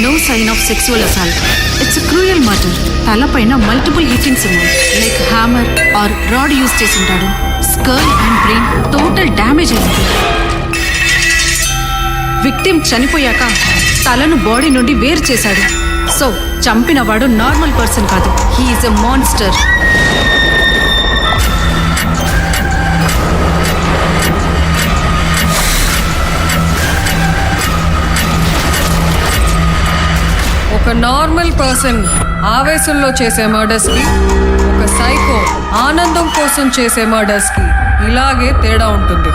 No sign of sexual assault. It's a cruel murder. తలపైన multiple hittings ఉన్నాయి. Like hammer or rod use చేసి ఉంటాడు. Skull and brain total damage అయింది. Victim చనిపోయాక తలను body నుండి వేరు చేశాడు. సో చంపినవాడు నార్మల్ పర్సన్ కాదు. He is a monster. ఒక నార్మల్ పర్సన్ ఆవేశంలో చేసే మర్డర్స్ కి, ఒక సైకో ఆనందం కోసం చేసే మర్డర్స్ కి ఇలాగే తేడా ఉంటుంది.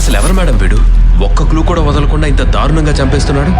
అసలు ఎవరు మేడం వీడు? ఒక్క క్లూ కూడా వదలకుండా ఇంత దారుణంగా చంపేస్తున్నాడు.